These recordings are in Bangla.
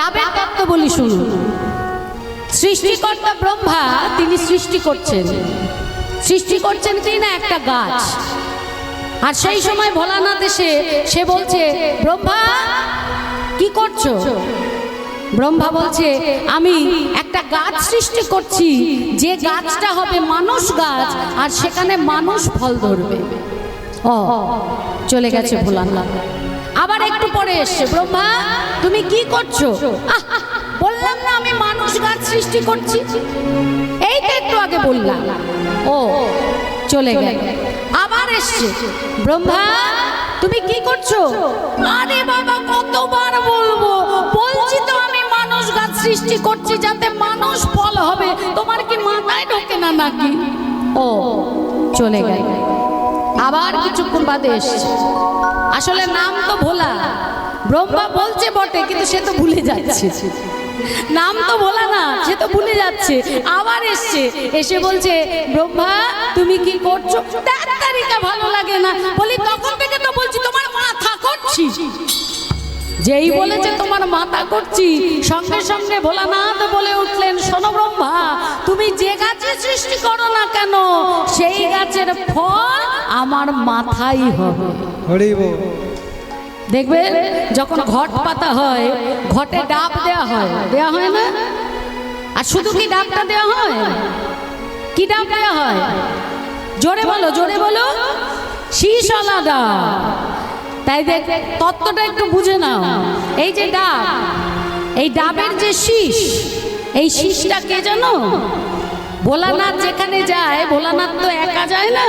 ডাবের তত্ত্ব বলি শুনুন। সৃষ্টিকর্তা ব্রহ্মা তিনি সৃষ্টি করছেন কি না একটা গাছ। আর সেই সময় ভোলানাথ এসে সে বলছে, ব্রহ্মা কি করছো? ব্রহ্মা বলছে, আমি একটা গাছ সৃষ্টি করছি, যে গাছটা হবে মানুষ গাছ, আর সেখানে মানুষ ফল ধরবে। ও চলে গেছে ভোলানাথ। আবার একটু পরে এসছে, ব্রহ্মা তুমি কি করছো? বললাম না আমি মানুষ গাছ সৃষ্টি করছি, এই তো একটু আগে বললাম। ও চলে গেল। আবার এসছে, ব্রহ্মা তুমি কি করছো? আরে বাবা কতবার বলবো, বলছি তো আমি মানুষ গাছ সৃষ্টি করছি যাতে মানুষ ফল হবে, তোমার কি মাথায় ঢোকে না নাকি? ও চলে গেল। আবার কিছুক্ষণ বাদে এসছে, আসলে নাম তো ভোলা। ব্রহ্মা বলছে বটে, কিন্তু সে তো ভুলে যাচ্ছে, নাম তো ভোলা না, সে তো ভুলে যাচ্ছে। আবার এসছে, এসে বলছে, ব্রহ্মা তুমি কি করছো? তারিকা ভালো লাগে না, বলি তখন থেকে তো বলছি তোমার মাথা করছি। যেই বলেছে তোমার মাথা করছি, সঙ্গে সঙ্গে ভোলানাথ বলে উঠলেন, শোনো ব্রহ্মা, তুমি যে গাছের সৃষ্টি করো না কেন, সেই গাছের ফল আমার মাথাই হবে। দেখবেন যখন ঘট পাতা হয়, ঘটে ডাব দেয়া হয় না? আর শুধু কি ডাবটা দেওয়া হয়? কি ডাব দেওয়া হয়? জোরে বলো, শীষওয়ালা ডাব। তাই দেখ তত্ত্বটা একটু বুঝে নাও। এই যে ডাব, এই ডাবের যে শীষ, এই শীষটা কে জানো? ভোলানাথ যেখানে যায়, ভোলানাথ তো একা যায় না,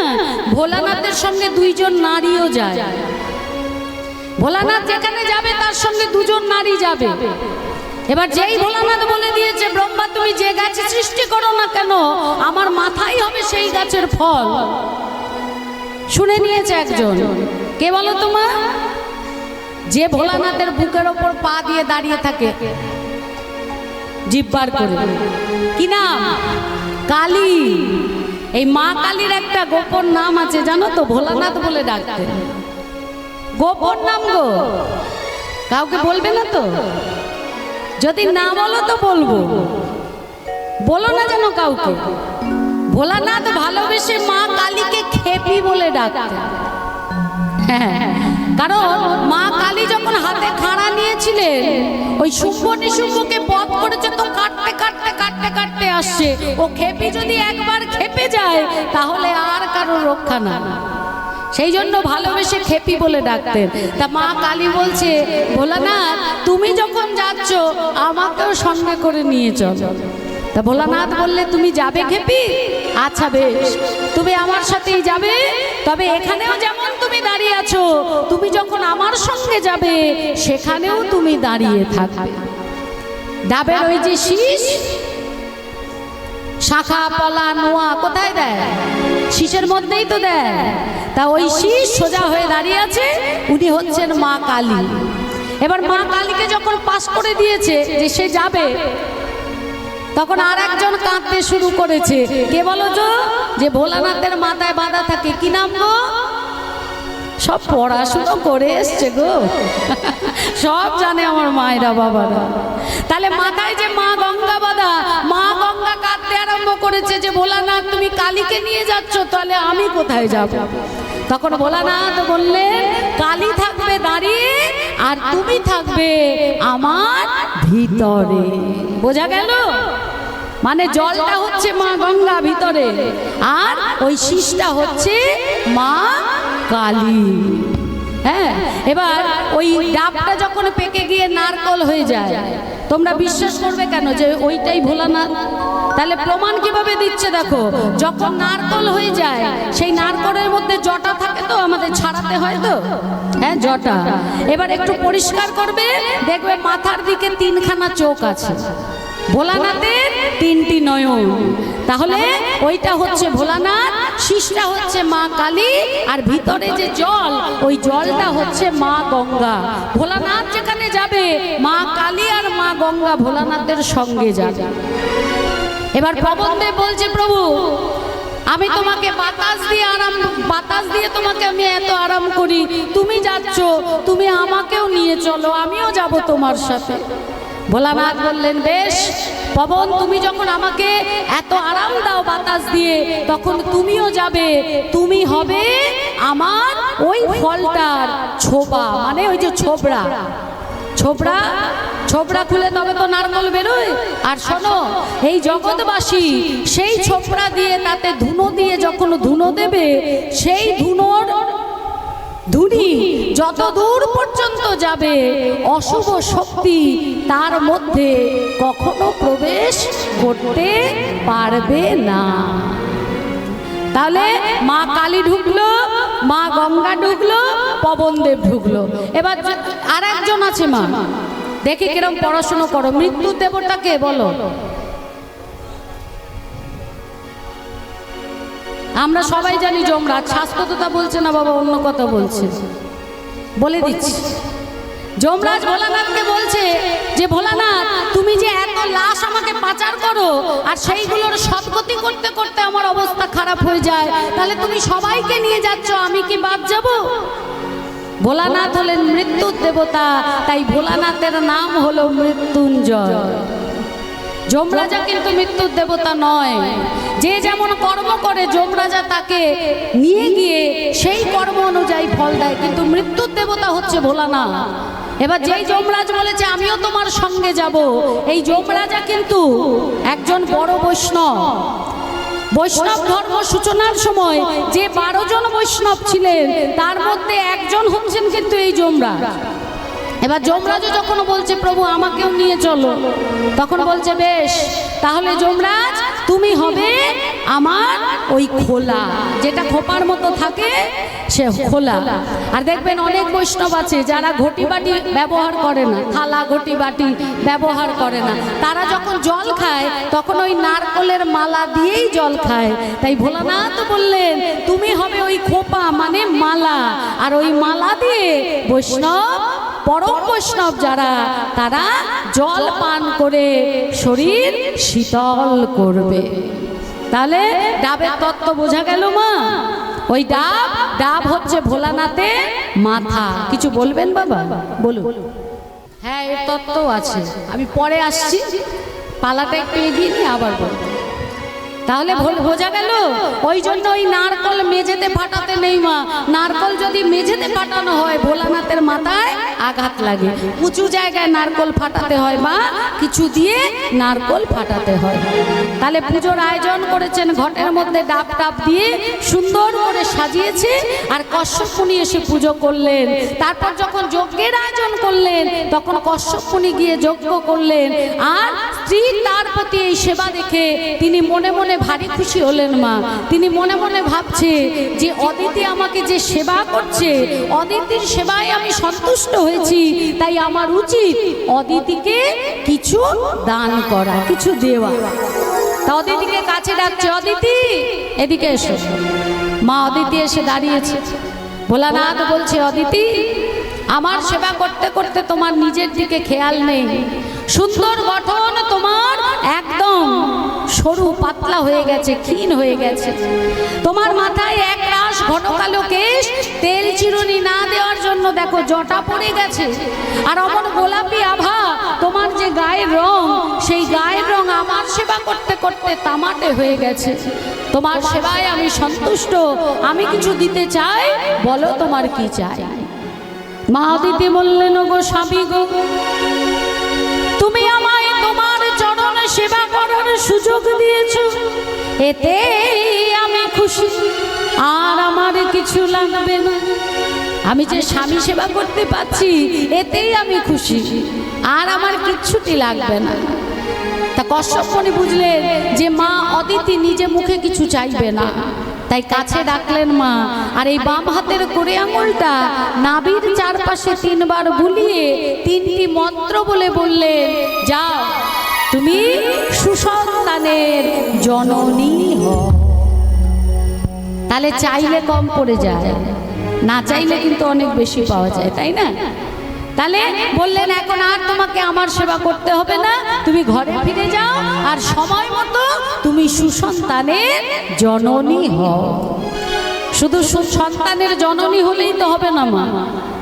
ভোলানাথের সঙ্গে দুইজন নারীও যায়। ভোলানাথ যেখানে যাবে তার সঙ্গে দুজন নারী যাবে। এবার যেই ভোলানাথ বলে দিয়েছে, ব্রহ্মা তুমি যে গাছে সৃষ্টি করো না কেন, আমার মাথাই হবে সেই গাছের ফল, শুনে নিয়েছে একজন। কে বলো তোমার? যে ভোলানাথের বুকের ওপর পা দিয়ে দাঁড়িয়ে থাকে জিহ্বার করে। কি নাম? কালী। এই মা কালীর একটা গোপন নাম আছে জানো তো, ভোলানাথ বলে ডাকতে। গোপন নাম গো, কাউকে বলবে না তো? যদি না বলো তো বলবো, বলো না যেন কাউকে। ভোলানাথ ভালোবেসে মা কালীকে খেপি বলে ডাকতেন। হ্যাঁ, কারণ মা কালী যখন হাতে খাড়া নিয়েছিলেন, ওই শুম্ভ নিশুম্ভকে বধ করেছে তো কাটতে আসছে। ও খেপি যদি একবার খেপে যায় তাহলে আর কারো রক্ষা না, সেই জন্য ভালোবেসে খেপি বলে ডাকতেন। তা মা কালী বলছে, ভোলানাথ তুমি যখন যাচ্ছ আমাকেও সঙ্গে করে নিয়ে চলো। তা ভোলানাথ বললে, তুমি যাবে খেপি? আচ্ছা বেশ, তুমি আমার সাথেই যাবে, তবে এখানেও যেমন তুমি দাঁড়িয়ে আছো, তুমি যখন আমার সঙ্গে যাবে সেখানেও তুমি দাঁড়িয়ে থাকবে। ডাবের ওই যে শীষ, শাখা পলা নোয়া কোথায় দেয়? শীষের মধ্যেই তো দেয়। তা ওই শীষ সোজা হয়ে দাঁড়িয়ে আছে, উনি হচ্ছেন মা কালী। এবার মা কালীকে যখন পাস করে দিয়েছে যে সে যাবে, তখন আর একজন কাঁদতে শুরু করেছে। কে বলো তো? যে ভোলানাথের মাথায় বাঁধা থাকে। কি নাম গো? সব পড়াশুনো করে এসছে গো, সব জানে আমার মায়েরা বাবারা। তাহলে মাথায় যে মা গঙ্গা বাঁধা, মা গঙ্গা কাঁদতে আরম্ভ করেছে যে ভোলানাথ তুমি কালীকে নিয়ে যাচ্ছ, তাহলে আমি কোথায় যাব? তখন ভোলানাথ বললেন, কালী থাকবে দাঁড়িয়ে আর তুমি থাকবে আমার ভিতরে। বোঝা গেল? মানে জলটা হচ্ছে মা গঙ্গা ভিতরে, আর ওই শীষটা হচ্ছে মা কালী। হ্যাঁ, এবার ওই ডাবটা যখন পেকে গিয়ে নারকল হয়ে যায়, তোমরা বিশ্বাস করবে কেন যে ওইটাই ভোলানাথ? তাহলে প্রমাণ কিভাবে দিচ্ছে দেখো। যখন নারকল হয়ে যায়, সেই নারকলের মধ্যে জটা থাকে তো, আমাদের ছাড়াতে হয় তো, হ্যাঁ জটা। এবার একটু পরিষ্কার করবে, দেখবে মাথার দিকে তিনখানা চোখ আছে, ভোলানাথের তিনটি নয়ন। তাহলে ওইটা হচ্ছে ভোলানাথ, শীষটা হচ্ছে মা কালী, আর ভিতরে যে জল, ওই জলটা হচ্ছে মা গঙ্গা। ভোলানাথ যেখানে যাবে, মা কালী আর মা গঙ্গা ভোলানাথের সঙ্গে যাবে। এবার প্রবন্ধে বলছে, প্রভু আমি তোমাকে বাতাস দিয়ে তোমাকে আমি এত আরাম করি, তুমি যাচ্ছ, তুমি আমাকেও নিয়ে চলো, আমিও যাব তোমার সাথে। ভোলানাথ বললেন, বেশ পবন, তুমি যখন আমাকে এত আরাম দাও বাতাস দিয়ে, তখন তুমিও যাবে, তুমি হবে আমার ওই ফলটার ছোবা, মানে ওই যে ছোবড়া। ছোবড়া ছোবড়া খুলে তবে তো নারকল বেরোয়। আর শোনো, এই জগৎবাসী সেই ছোবড়া দিয়ে, তাতে ধুনো দিয়ে যখন ধুনো দেবে, সেই ধুনোর ধুনি যত দূর পর্যন্ত যাবে, অশুভ শক্তি তার মধ্যে কখনো প্রবেশ করতে পারবে না। তাহলে মা কালী ঢুকলো, মা গঙ্গা ঢুকলো, পবনদেব ঢুকলো। এবার আর একজন আছে মা, দেখি কিরম পড়াশুনো করো। মৃত্যু দেবতাকে বলো। আমরা সবাই জানি যমরাজ। শাস্ত্রতা বলছে না বাবা, অন্য কথা বলছে, বলে দিচ্ছি। যমরাজ ভোলানাথকে বলছে যে, ভোলানাথ তুমি যে এত লাশ আমাকে পাচার করো, আর সেইগুলোর সদ্গতি করতে করতে আমার অবস্থা খারাপ হয়ে যায়, তাহলে তুমি সবাইকে নিয়ে যাচ্ছ, আমি কি বাদ যাব? ভোলানাথ হলেন মৃত্যুর দেবতা, তাই ভোলানাথের নাম হলো মৃত্যুঞ্জয়। যমরাজা কিন্তু মৃত্যুর দেবতা নয়। যে যেমন কর্ম করে যমরাজা তাকে নিয়ে গিয়ে সেই কর্ম অনুযায়ী ফল দেয়, কিন্তু মৃত্যুর দেবতা হচ্ছে ভোলানাথ। এবার যেই যমরাজ বলেছে আমিও তোমার সঙ্গে যাব, এই যমরাজা কিন্তু একজন বড় বৈষ্ণব। বৈষ্ণব ধর্ম সূচনার সময় যে 12 জন বৈষ্ণব ছিলেন, তার মধ্যে একজন হচ্ছেন কিন্তু এই যমরাজ। এবার যমরাজও যখন বলছে প্রভু আমাকেও নিয়ে চলো, তখন বলছে বেশ, তাহলে যমরাজ তুমি হবে আমার ওই খোলা, যেটা খোপার মতো থাকে সে খোলা। আর দেখবেন অনেক বৈষ্ণব আছে যারা ঘটি বাটি ব্যবহার করে না, থালা ঘটি বাটি ব্যবহার করে না, তারা যখন জল খায় তখন ওই নারকলের মালা দিয়েই জল খায়। তাই ভোলানাথ বললেন তুমি হবে ওই খোপা, মানে মালা, আর ওই মালা দিয়ে বৈষ্ণব, পরম বৈষ্ণব যারা, তারা জল পান করে শরীর শীতল করবে। তাহলে ডাবের তত্ত্ব বোঝা গেল মা? ওই ডাব হচ্ছে ভোলানাথের মাথা। কিছু বলবেন বাবা? বলুন। হ্যাঁ, এর তত্ত্ব আছে, আমি পরে আসছি, পালাটা একটু এগিয়ে নিয়ে আবার বলবো। তাহলে বোঝা গেল, ওই জন্য ওই নারকল মেঝেতে ফাটাতে নেই মা। নারকল যদি মেঝেতে ফাটানো হয় ভোলানাথের মাথায় আঘাত লাগে। উঁচু জায়গায় নারকল ফাটাতে হয় মা, কিছু দিয়ে নারকল ফাটাতে হয়। তাহলে পুজোর আয়োজন করেছেন, ঘটের মধ্যে ডাব টাব দিয়ে সুন্দর করে সাজিয়েছে, আর কশ্যপ মুনি এসে পুজো করলেন। তারপর যখন যজ্ঞের আয়োজন করলেন, তখন কশ্যপ মুনি গিয়ে যজ্ঞ করলেন। আর স্ত্রী তার প্রতি এই সেবা দেখে তিনি মনে মনে ভারী খুশি হলেন মা। তিনি মনে মনে ভাবছে যে অদিতি আমাকে যে সেবা করছে, অদিতির সেবায় আমি সন্তুষ্ট হয়েছি, তাই আমার উচিত অদিতিকে কিছু দান করা, কিছু দেওয়া। তা অদিতিকে কাছে ডাকছে, অদিতি এদিকে এসো। মা অদিতি এসে দাঁড়িয়েছে। ভোলানাথ বলছে, অদিতি আমার সেবা করতে করতে তোমার নিজের দিকে খেয়াল নেই। সুন্দর গঠন তোমার, একদম সরু পাতলা হয়ে গেছে, ক্ষীণ হয়ে গেছে। তোমার মাথায় এক রাশ ঘন কালো কেশ, তেল চিরুনি না দেওয়ার জন্য দেখো জটা পড়ে গেছে। আর অমন গোলাপি আভা তোমার যে গায়ের রং, সেই গায়ের রং আমার সেবা করতে করতে তামাটে হয়ে গেছে। তোমার সেবায় আমি সন্তুষ্ট, আমি কিছু দিতে চাই, বলো তোমার কি চাই। মা অদিতি বললেন, গো স্বামী গো, তুমি আমায় তোমার চরণ সেবা করার সুযোগ দিয়েছ, এতে আমি খুশি, আর আমার কিছু লাগবে না। আমি যে স্বামী সেবা করতে পারছি, এতেই আমি খুশি, আর আমার কিচ্ছুটি লাগবে না। তা কশ্যপ মুনি বুঝলেন যে মা অদিতি নিজে মুখে কিছু চাইবে না, তাই কাছে ডাকলেন মা। আর এই বাম হাতের করে আঙুলটা নাভির চারপাশে 3 বার বুলিয়ে 3টি মন্ত্র বলে বললেন, যাও তুমি সুসন্তানের জননী হও। তাহলে চাইলে কম পড়ে যায়, না চাইলে কিন্তু অনেক বেশি পাওয়া যায়, তাই না? তাহলে বললেন এখন আর তোমাকে আমার সেবা করতে হবে না, তুমি ঘরে ফিরে যাও, আর সময় মতো তুমি সুসন্তানের জননী হও। শুধু সুসন্তানের জননী হলেই তো হবে না মা,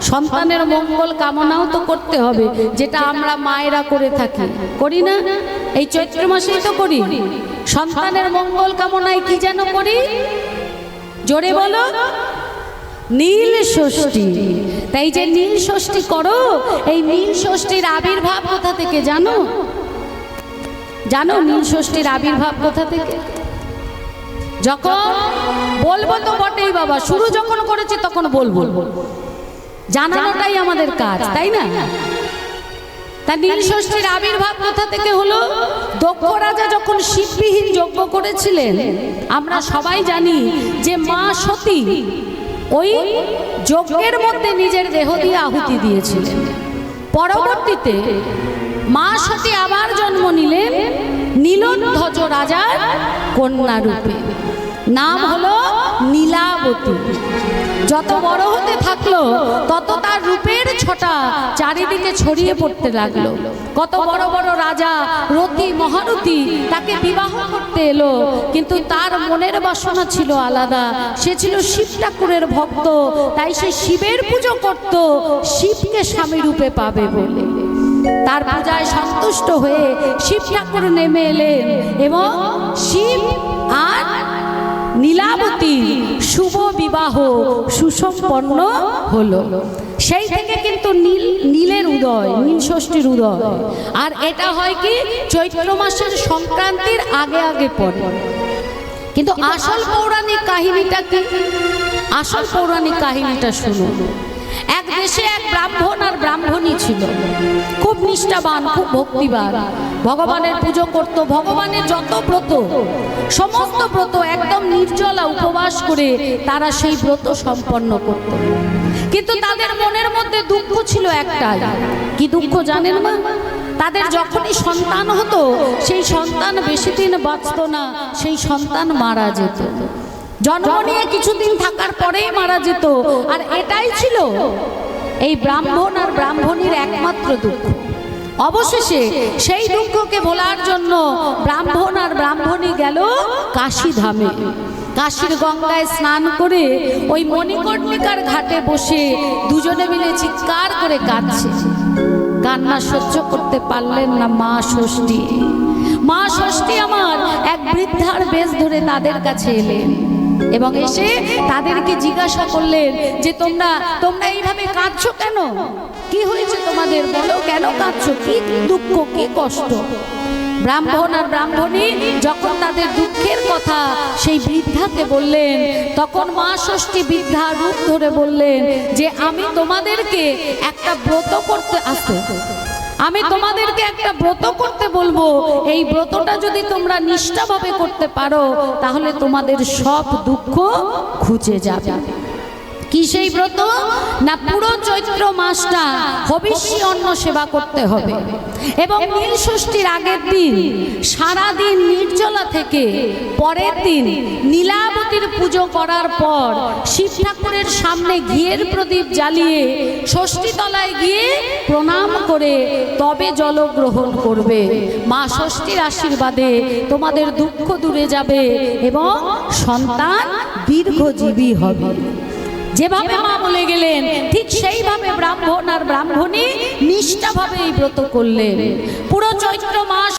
সন্তানের মঙ্গল কামনাও তো করতে হবে, যেটা আমরা মায়েরা করে থাকি, করি না? এই চৈত্র মাসেই তো করি। সন্তানের মঙ্গল কামনায় কি যেন করি, জোরে বলো, নীল ষষ্ঠী। তাই যে নীল ষষ্ঠী করো, এই নীল ষষ্ঠীর আবির্ভাব কোথা থেকে জানো? জানো নীল ষষ্ঠীর আবির্ভাব কোথা থেকে? যখন বলবো তো বটেই বাবা, শুরু যখন করেছি তখন বলবো, জানানোটাই আমাদের কাজ, তাই না? তা নীল ষষ্ঠীর আবির্ভাব কোথা থেকে হলো? দক্ষ রাজা যখন শিববিহীন যজ্ঞ করেছিলেন, আমরা সবাই জানি যে মা সতী ওই যজ্ঞের মধ্যে নিজের দেহ দিয়ে আহুতি দিয়েছিলেন। পরবর্তীতে মা সতী আবার জন্ম নিলেন নীলধ্বজ রাজার কন্যা রূপে, নাম হলো নীলাবতী। যত বড় হতে থাকলো তত তার রূপের ছটা চারিদিকে ছড়িয়ে পড়তে লাগলো। কত বড় বড় রাজা রতি মহারথী তাকে বিবাহ করতে এলো, কিন্তু তার মনের বাসনা ছিল আলাদা। সে ছিল শিব ঠাকুরের ভক্ত, তাই সে শিবের পুজো করত শিবকে স্বামী রূপে পাবে বলে। তার পূজায় সন্তুষ্ট হয়ে শিব ঠাকুর নেমে এলেন এবং শিব আর নীলাবতীর শুভ বিবাহ সুসম্পন্ন হলো। সেই থেকে কিন্তু নীলের উদয়, নীল ষষ্ঠীর উদয়। আর এটা হয় কি চৈত্র মাসের সংক্রান্তির আগে আগে পড়ে। কিন্তু আসল পৌরাণিক কাহিনীটা কি? আসল পৌরাণিক কাহিনীটা শুনুন। এক দেশে এক ব্রাহ্মণ আর ব্রাহ্মণী ছিল, খুব নিষ্ঠাবান, খুব ভক্তিবান, ভগবানের পুজো করত। ভগবানের যত ব্রত, সমস্ত ব্রত একদম নির্জলা উপবাস করে তারা সেই ব্রত সম্পন্ন করত। কিন্তু তাদের মনের মধ্যে দুঃখ ছিল একটাই। কি দুঃখ জানেন না? তাদের যখনই সন্তান হতো, সেই সন্তান বেশি দিন বাঁচত না, সেই সন্তান মারা যেত। জন্ম নিয়ে কিছুদিন থাকার পরেই মারা যেত। আর এটাই ছিল এই ব্রাহ্মণ আর ব্রাহ্মণীর একমাত্র দুঃখ। অবশেষে সেই দুঃখকে ভোলার জন্য ব্রাহ্মণ আর ব্রাহ্মণী গেল কাশী ধামে। কাশীর গঙ্গায় স্নান করে ওই মণিকর্ণিকার ঘাটে বসে দুজনে মিলে চিৎকার করে কাঁদছে। কান্না সহ্য করতে পারলেন না মা ষষ্ঠী। মা ষষ্ঠী আমার এক বৃদ্ধার বেশ ধরে তাদের কাছে এলেন এবং এসে তাদেরকে জিজ্ঞাসা করলেন যে তোমরা এইভাবে কাঁদছো কেন? কি হয়েছে তোমাদের, বলো কেন কাঁদছো, কি দুঃখ, কি কষ্ট? ব্রাহ্মণ আর ব্রাহ্মণী যখন তাদের দুঃখের কথা সেই বৃদ্ধাকে বললেন, তখন মা ষষ্ঠী বৃদ্ধা রূপ ধরে বললেন যে আমি তোমাদেরকে একটা ব্রত করতে আমি তোমাদেরকে একটা ব্রত করতে বলবো। এই ব্রতটা যদি তোমরা নিষ্ঠাভাবে করতে পারো তাহলে তোমাদের সব দুঃখ ঘুচে যাবে। কি সেই ব্রত? না পুরো চৈত্র মাসটা হবিষ্যি অন্ন সেবা করতে হবে এবং নীল ষষ্ঠীর আগের দিন সারাদিন নির্জলা থেকে পরের দিন নীলাবতীর পুজো করার পর শিব ঠাকুরের সামনে ঘিয়ের প্রদীপ জ্বালিয়ে ষষ্ঠী তলায় গিয়ে প্রণাম করে তবে জল গ্রহণ করবে। মা ষষ্ঠীর আশীর্বাদে তোমাদের দুঃখ দূরে যাবে এবং সন্তান দীর্ঘজীবী হবে। যেভাবে মা বলে গেলেন ঠিক সেইভাবে ব্রাহ্মণ আর ব্রাহ্মণী নিষ্ঠাভাবে এই ব্রত করলেন। পুরো চৈত্র মাস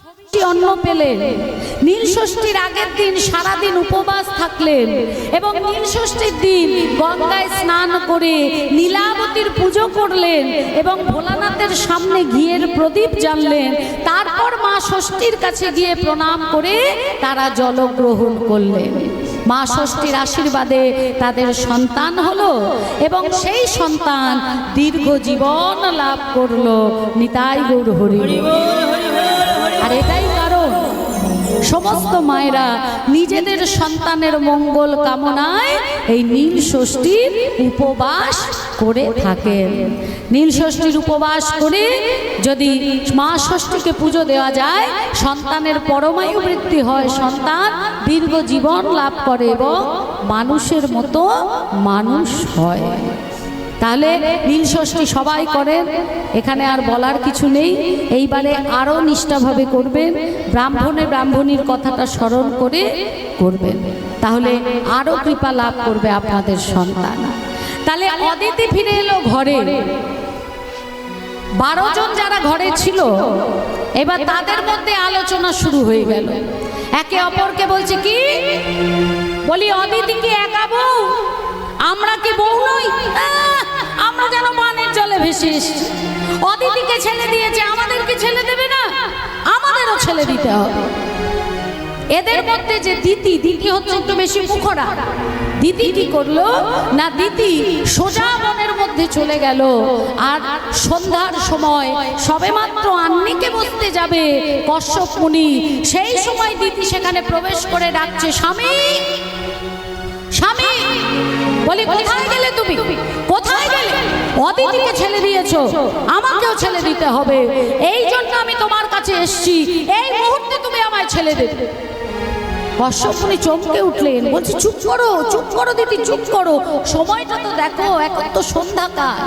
অন্ন পেলেন। নীল ষষ্ঠীর আগের দিন সারাদিন উপবাস থাকলেন এবং নীল ষষ্ঠীর দিন গঙ্গায় স্নান করে নীলাবতীর পুজো করলেন এবং ভোলানাথের সামনে ঘিয়ের প্রদীপ জ্বাললেন। তারপর মা ষষ্ঠীর কাছে গিয়ে প্রণাম করে তারা জল গ্রহণ করলেন। মা ষষ্ঠীর আশীর্বাদে তাদের সন্তান হলো এবং সেই সন্তান দীর্ঘ জীবন লাভ করলো। নিতাই গৌর হরি। আর এটাই কারণ সমস্ত মায়েরা নিজেদের সন্তানের মঙ্গল কামনায় এই নীল ষষ্ঠীর উপবাস করে থাকেন। নীল ষষ্ঠীর উপবাস করে যদি মা ষষ্ঠীকে পুজো দেওয়া যায়, সন্তানের পরমায়ু বৃদ্ধি হয়, সন্তান দীর্ঘ জীবন লাভ করে এবং মানুষের মতো মানুষ হয়। তাহলে নীল ষষ্ঠী সবাই করেন, এখানে আর বলার কিছু নেই। এইবারে আরও নিষ্ঠাভাবে করবেন, ব্রাহ্মণীর কথাটা স্মরণ করে করবেন, তাহলে আরও কৃপা লাভ করবে আপনাদের সন্তান। তাহলে অদিতি ফিরে এলো ঘরে। 12 জন যারা ঘরে ছিল, এবার তাদের মধ্যে আলোচনা শুরু হয়ে গেল। একে অপরকে বলছে, কি বলি, অদিতি কি একা বউ? আমরা কি বউ নই? আমরা যেন পানির জলে ভেসে এসেছি। অদিতিকে ছেলে দিয়েছে, আমাদেরকে ছেলে দেবে না? আমাদেরও ছেলে দিতে হবে। এদের মধ্যে যে দিতি হচ্ছে একটু বেশি মুখরা। দিদি কি করলো না, দিদি সোজা বনের মধ্যে চলে গেল। আর সন্ধ্যার সময় সবেমাত্র আন্নিকে বসতে যাবে কশ্যপ মুনি, সেই সময় দিদি সেখানে প্রবেশ করে ডাকছে, স্বামী স্বামী। বলি, কোথায় গেলে তুমি? কোথায় গেলে? অদিতিকে ছেলে দিয়েছো, আমাকেও ছেলে দিতে হবে। এই জন্য আমি তোমার কাছে এসেছি, এই মুহূর্তে তুমি আমায় ছেলে দেবে। কশ্যপ মুনি চমকে উঠলেন, বলছে, চুপ করো, চুপ করো দিদি, চুপ করো। সময়টা তো দেখো, এখন তো সন্ধ্যাকাল।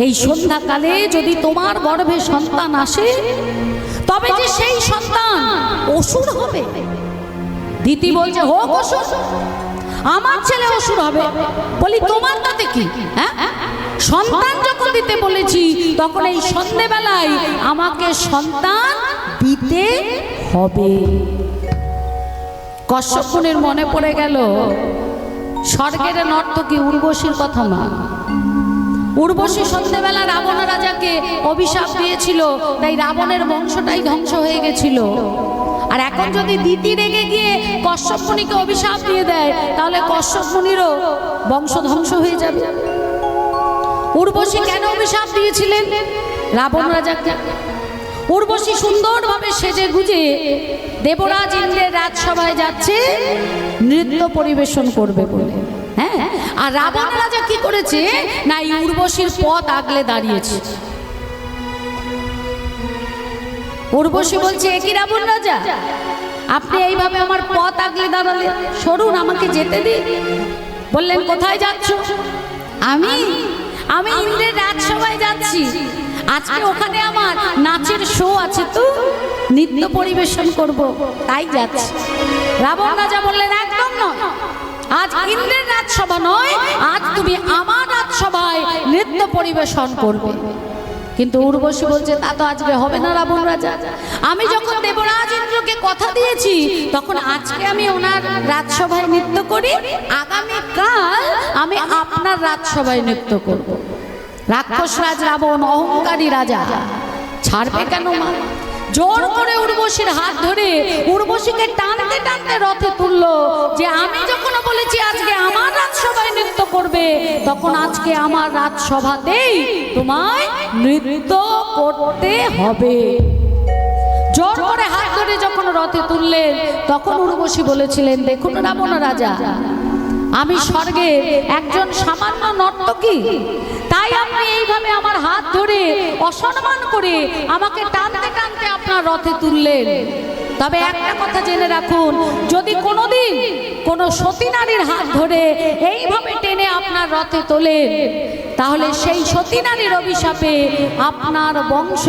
এই সন্ধ্যাকালে যদি তোমার গর্ভে সন্তান আসে, তবে যে সেই সন্তান অসুর হবে। দিদি বলছে, হোক অসুর, আমার ছেলে অসুর হবে। বলি, তোমার তাতে কি? হ্যাঁ, সন্তান যখন দিতে বলেছি, তখন এই সন্ধ্যেবেলায় আমাকে সন্তান দিতে হবে। কশ্যপ মুনির মনে পড়ে গেল স্বর্গের নর্তকী উর্বশীর কথা। না, উর্বশী সন্ধ্যেবেলা রাবণ রাজাকে অভিশাপ দিয়েছিল, তাই রাবণের বংশটাই ধ্বংস হয়ে গেছিল। আর এখন যদি দিতি রেগে গিয়ে কশ্যপ মুনিকে অভিশাপ দিয়ে দেয়, তাহলে কশ্যপ মুনিরও বংশ ধ্বংস হয়ে যাবে। উর্বশী কেন অভিশাপ দিয়েছিলেন রাবণ রাজাকে? উর্বশী সুন্দরভাবে সেজে গুজে দেবরাজ ইন্দ্রের রাজসভায় যাচ্ছে নৃত্য পরিবেশন করবে বলে। হ্যাঁ, আর রাবণ রাজা কি করেছে না, এই উর্বশীর পথ আগলে দাঁড়িয়েছে। উর্বশী বলছে, একই রাবণ রাজা, আপনি এইভাবে আমার পথ আগলে দাঁড়ালেন, সরুন, আমাকে যেতে দিন। বললেন, কোথায় যাচ্ছ? আমি ইন্দ্রের রাজসভায় যাচ্ছি। আজকে ওখানে আমার নাচের শো আছে, তো নৃত্য পরিবেশন করব, তাই যাচ্ছি। রাবণ রাজা বললেন, একদম নয়, আজ ইন্দ্রের রাজসভা নয়, আজ তুমি আমার রাজসভায় নৃত্য পরিবেশন করবে। কিন্তু উর্বশী বলছে, তা তো আজকে হবে না রাবণ রাজা। আমি যখন দেবরাজ ইন্দ্রকে কথা দিয়েছি, তখন আজকে আমি ওনার রাজসভায় নৃত্য করি, আগামীকাল আমি আপনার রাজসভায় নৃত্য করব। রাক্ষস রাজ রাবণ, অহংকারী রাজা, ছাড়বে কেন মা? জোর করে উর্বশীর হাত ধরে উর্বশীকে টানতে টানতে রথে তুললো, যে আমি যখন বলেছি আজকে আমার রাজসভায় নৃত্য করবে, তখন আজকে আমার রাজসভাতেই তোমায় নৃত্য করতে হবে। জোর করে হাত ধরে যখন রথে তুললেন, তখন উর্বশী বলেছিলেন, দেখুন রাবণ রাজা, আমি স্বর্গে একজন সামান্য নর্তকী, তাই আপনি এইভাবে আমার হাত ধরে অসম্মান করে আমাকে টানতে টানতে আপনার রথে তুললেন। তবে একটা কথা জেনে রাখুন, যদি কোনোদিন কোনো সতী নারীর হাত ধরে এইভাবে টেনে আপনার রথে তোলেন, তাহলে সেই সতী নারীর অভিশাপে আপনার বংশ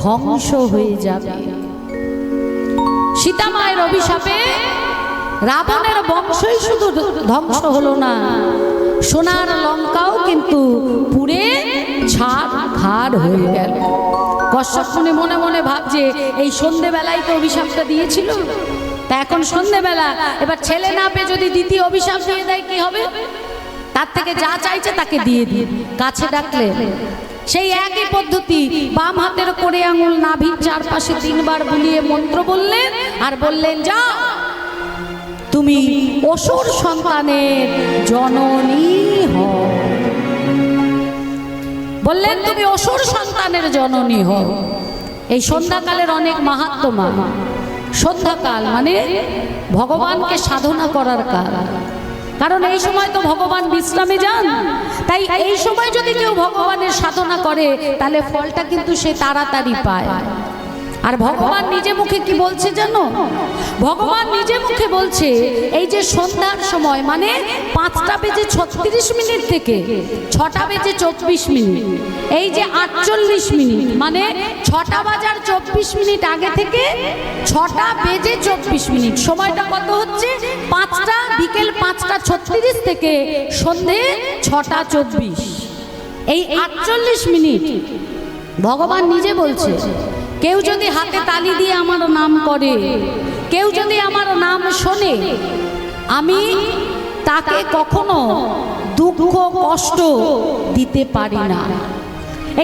ধ্বংস হয়ে যাবে। সীতা মায়ের অভিশাপে রাবণের বংশই শুধু ধ্বংস হলো না, সোনার লঙ্কাও কিন্তু পুড়ে ছাড়খাড় হয়ে গেল। কশ্যপ মুনি মনে মনে ভাবছে, এই সন্ধেবেলায় তো অভিশাপটা দিয়েছিল, তা এখন সন্ধেবেলা এবার ছেলে না পেয়ে যদি দ্বিতীয় অভিশাপ দিয়ে দেয়, কি হবে? তার থেকে যা চাইছে তাকে দিয়ে দিয়ে কাছে ডাকলে সেই একই পদ্ধতি, বাম হাতের করে আঙুল নাভির চারপাশে 3 বার বুলিয়ে মন্ত্র বললেন, আর বললেন, যা তুমি অসুর সন্তানের জননী হও। বললেন, তুমি অসুর সন্তানের জননী হও। এই সন্ধ্যাকালের অনেক মাহাত্ম্য। সন্ধ্যাকাল মানে ভগবানকে সাধনা করার কাল, কারণ এই সময় তো ভগবান বিশ্রামে যান। তাই এই সময় যদি কেউ ভগবানের সাধনা করে, তাহলে ফলটা কিন্তু সে তাড়াতাড়ি পায়। আর ভগবান নিজে মুখে কি বলছে জানো? ভগবান নিজে মুখে বলছে এই যে সন্ধ্যার সময় মানে 5টা বেজে 36 মিনিট থেকে 6টা বেজে 24 মিনিট, এই যে 48 মিনিট মানে 6টা বাজার 24 মিনিট আগে থেকে 6টা বেজে 24 মিনিট, সময়টা কত হচ্ছে? 5টা, বিকেল 5টা 36 থেকে সন্ধে 6টা 24, এই 48 মিনিট ভগবান নিজে বলছে কেউ যদি হাতে তালি দিয়ে আমার নাম করে, কেউ যদি আমার নাম শোনে, আমি তাকে কখনো দুঃখ কষ্ট দিতে পারি না।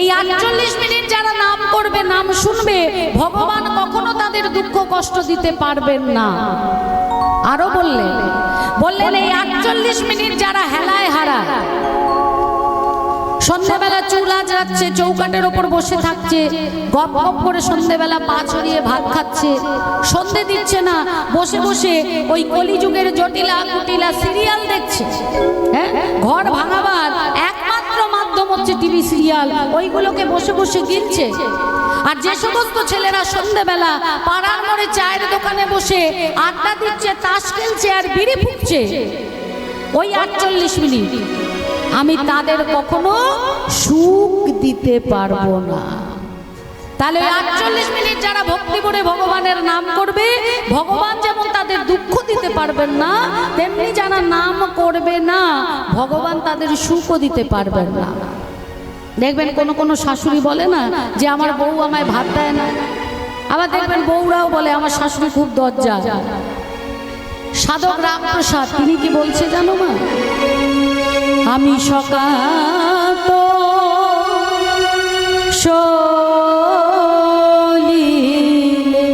এই 48 মিনিট যারা নাম করবে, নাম শুনবে, ভগবান কখনো তাদের দুঃখ কষ্ট দিতে পারবেন না। আরো বললেন এই 48 মিনিট যারা হেলায় হারায়, সন্ধ্যেবেলা চুল আঁচড়াচ্ছে, চৌকাটের ওপর বসে থাকছে, গপ গপ করে সন্ধ্যেবেলা পা ছড়িয়ে ভাত খাচ্ছে, সন্ধে দিচ্ছে না, বসে বসে ওই কলিযুগের জটিলা কুটিলা সিরিয়াল দেখছে। হ্যাঁ, ঘর ভাঙাবার একমাত্র মাধ্যম হচ্ছে টিভি সিরিয়াল, ওইগুলোকে বসে বসে গিলছে। আর যে সমস্ত ছেলেরা সন্ধ্যেবেলা পাড়ার মোড়ে চায়ের দোকানে বসে আড্ডা দিচ্ছে, তাস খেলছে আর বিড়ি ফুঁকছে, ওই 48 মিনিট আমি তাদের কখনো সুখ দিতে পারবো না। তাহলে 48 মিনিট যারা ভক্তি করে ভগবানের নাম করবে, ভগবান যেমন তাদের দুঃখ দিতে পারবেন না, তেমনি যারা নাম করবে না ভগবান তাদের সুখও দিতে পারবেন না। দেখবেন কোনো শাশুড়ি বলে না যে আমার বউ আমায় ভাত দেয় না, আবার দেখবেন বউরাও বলে আমার শাশুড়ি খুব দরজা। সাধক রামপ্রসাদ তিনি কি বলছে জানো মা? আমি সকাল সলিলে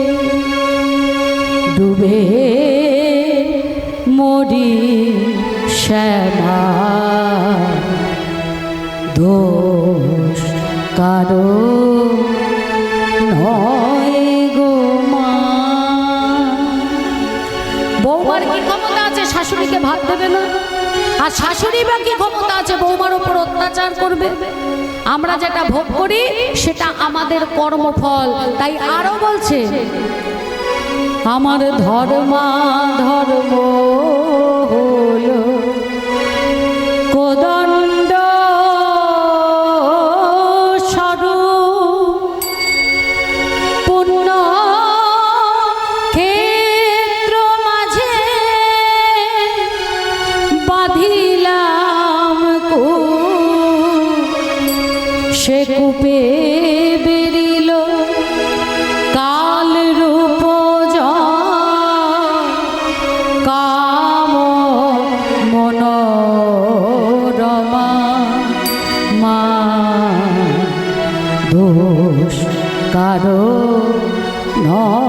ডুবে মরি শ্যামা, দোষ কারো নয় গো মা। বৌমার কি ক্ষমতা আছে শাশুড়িকে ভাত দেবে না? আর শাশুড়ি বা কি ক্ষমতা আছে বৌমার উপর অত্যাচার করবে? আমরা যেটা ভোগ করি সেটা আমাদের কর্মফল। তাই আরো বলছে আমার ধর্ম হলো কোদণ্ড স্বরূপ, পুণ্য ক্ষেত্র মাঝে বাঁধিলাম সে কূপে বেরিল কাল রূপ কাম মনোরমা মা, দোষ কারো নয়।